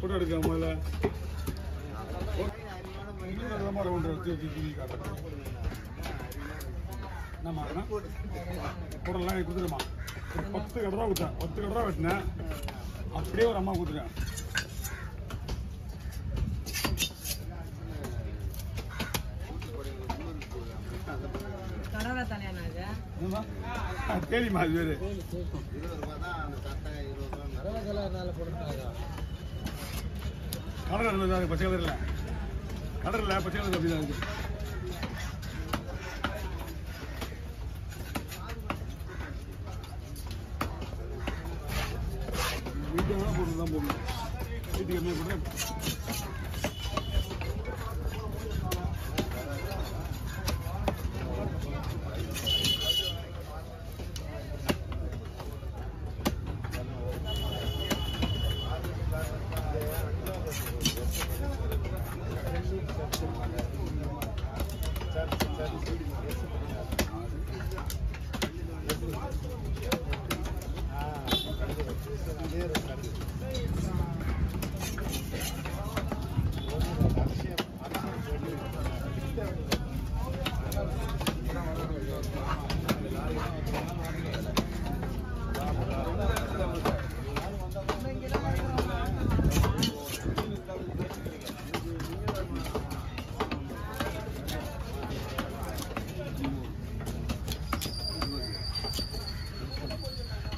Photo எடுக்க முதல்ல என்னம்மா ஃபோட்டோலாம் கொடுத்துருமா 10 கடை தான் கொடுத்தேன் 10 கடை தான் வெட்டினேன் அப்படியே ஒரு அம்மா கொடுத்துருக்கேன் தெரியுமா அது பேரு கடல் இருந்தது பச்சை கலர் இல்லை கடல் இல்லை பச்சை கலர் அப்படிதான் இருக்கு வீட்டுக்கு போட்டு தான் போகணும் வீட்டுக்கு என்ன போட்டு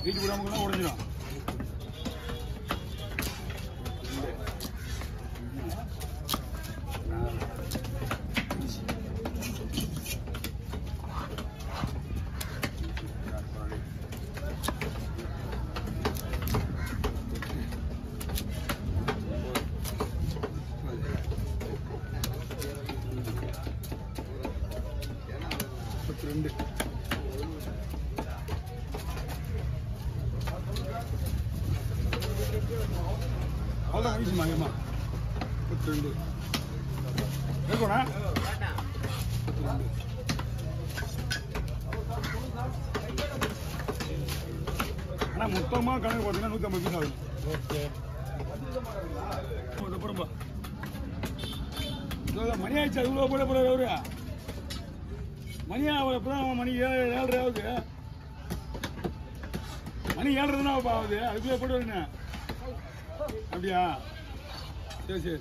வீட்டு விடாம உடஞ்சிடும் அவ்வளோதான் வீசுமா ஏமா 32 இருக்கோண்ணா 32 ஆனால் மொத்தமாக கணக்கு பார்த்தீங்கன்னா 150 பீஸ் ஆகுது ஓகே போடும்பா மணி ஆயிடுச்சு அதுக்குள்ள போட போகிறார் அவரு மணியா இப்போ தான் மணி 7:30 ஆகுது மணி 7:30 தான் ஆகுது அதுக்குள்ளே போட்டு வரீங்க அப்படியா சரி சரி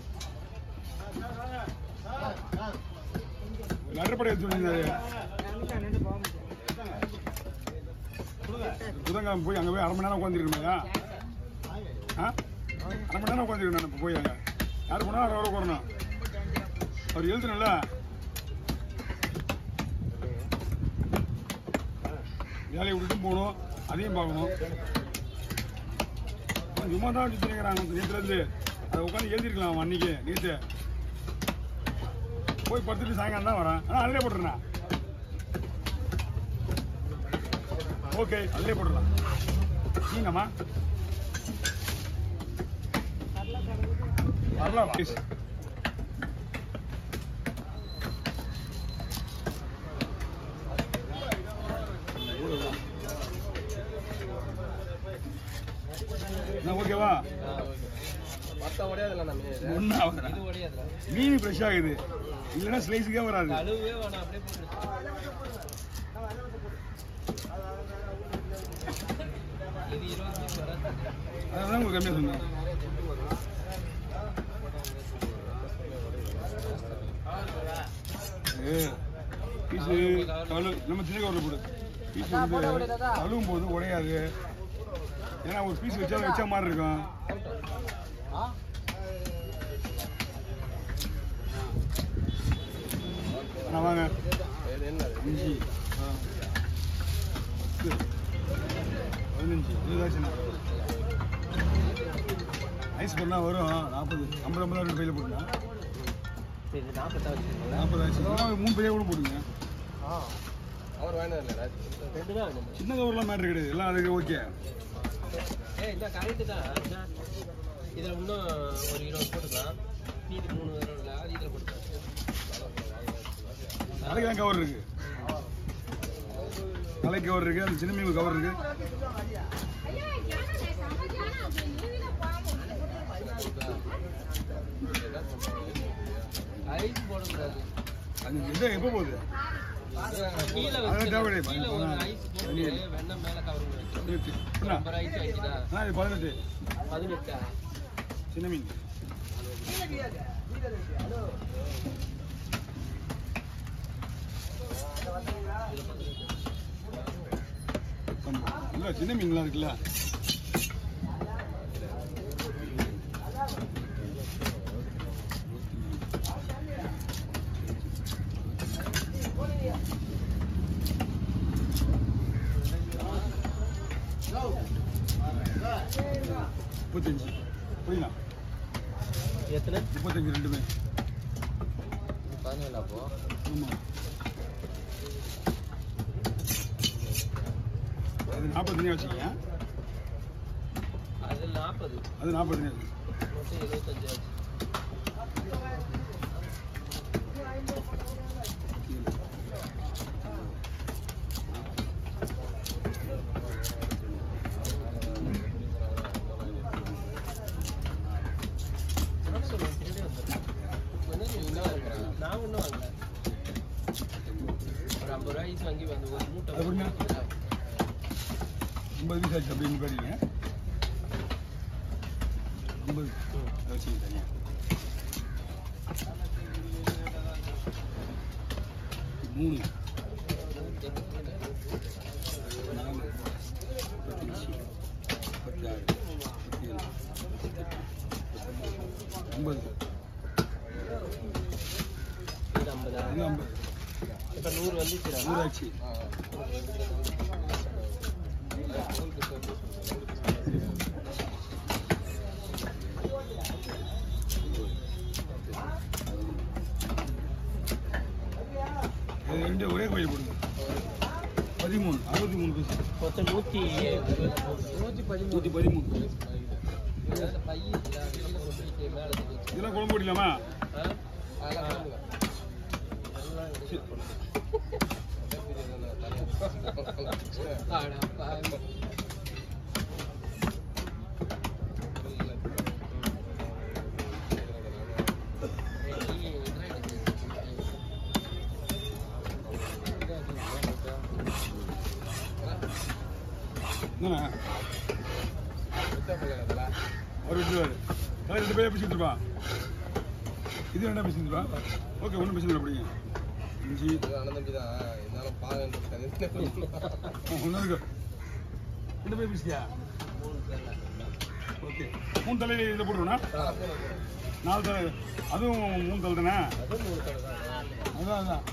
லட்டப்படை எடுத்து சொன்னீங்க புதன்கிழமை போய் அங்கே போய் 1/2 மணி நேரம் உட்காந்துருக்கணுமையா அரை மணி நேரம் உட்காந்துருக்கணும் இப்போ போய் அங்கே யார் போனால் அவரை உட்காரணும் அவர் எழுதுனல வேலையை விட்டுட்டும் போகணும் அதையும் பார்க்கணும் சும்மா தான் சுற்றிக்கிறாங்க நேற்றுலேருந்து அதை உட்காந்து எழுதிருக்கலாம் அன்னைக்கு நேற்று போய் படுத்துட்டு சாயங்காலம் தான் வரேன் ஆனால் அதிலே போட்டுருண்ணா ஓகே அதிலே போட்டுடலாம் நீங்கம்மா வரலாம் ப்ளீஸ் ஓகேவா மீன் ஃப்ரெஷ் ஆகுது இல்லைன்னா ஸ்லைஸுக்கே வராது அதான் உங்களுக்கு கம்மியாக சொன்னேன் பீஸு நம்ம சின்ன கவரில் போடு பீஸ் வந்து கழுவும் போது உடையாது ஏன்னா ஒரு பீஸ் வச்ச மாதிரி இருக்கும் நான் வாங்க 5 15 20 ஐஸ் பண்ணால் வரும் 40 50 பையில் போட்டுங்க 40 3 பையா கூட போடுங்க சின்ன கவர்லாம் மேட்ரு கிடையாது எல்லாம் அதுக்கு ஓகே இந்த கரெக்டு தான் இதில் இன்னும் ஒரு 20 போட்டுக்கலாம் மீதி 3 இல்லை அது இதில் போட்டுக்கலாம் தலைக்கு தான் கவர் இருக்கு தலைக்கு கவர் இருக்கு அந்த சின்ன மீன் கவர் இருக்கு ஐஸ் போடக்கூடாது. அது எந்த எப்போ போகுது கீழே அதான் வச்சு தேவையில்லை. கீழே ஒரு ஐஸ் போட்டு வெண்ணெய் மேல கவருங்க வச்சு. நம்பர் ஐஸ் வைக்கிறா. இது 18 18 சின்ன மீன். இல்ல சின்ன மீன்லாம் இருக்குல்ல. முப்பத்தஞ்சு புரியுங்களா? எத்தனை? 35 ரெண்டுமே. 17 அப்போ. ஆமாம். அது 40 வச்சுக்கீங்க. அது 40. அது 40 ஆச்சு. மொத்தம் 75 ஆச்சு. நான் ஒன்றும் வாங்கல. ஒரு 50 ரூபாய் ஐஸ் வாங்கி வந்து ஒரு மூட்டை. அது கொடுங்க. 50 பீஸ் ஆச்சு அப்படின்னு பாருங்க. 50 அதை வச்சுக்கிட்டாங்க. 3 50 இது 50. இது 50. இப்போ 100 வந்துச்சுடா. 100 ஆச்சு. இது ரெண்டு ஒரே கோயில் போடுங்க. 13 63 பீஸ். மொத்தம் 113. இதெல்லாம் குழம்பு போடலாமா? என்னண்ணா அவர் விட்டுருவாரு. கலர் 2 பேர் பேசிட்டுருப்பா. இது என்ன பேசிட்டுருப்பா? ஓகே ஒன்றும் பேசல. அப்படிங்க இஞ்சி ஒன்றும் இருக்கு. 2 பேர் பேசியா? ஓகே 3 தலையில இதை போட்டுருவோண்ணா. 4 தலை அதுவும் 3 தலை தானே? அதான்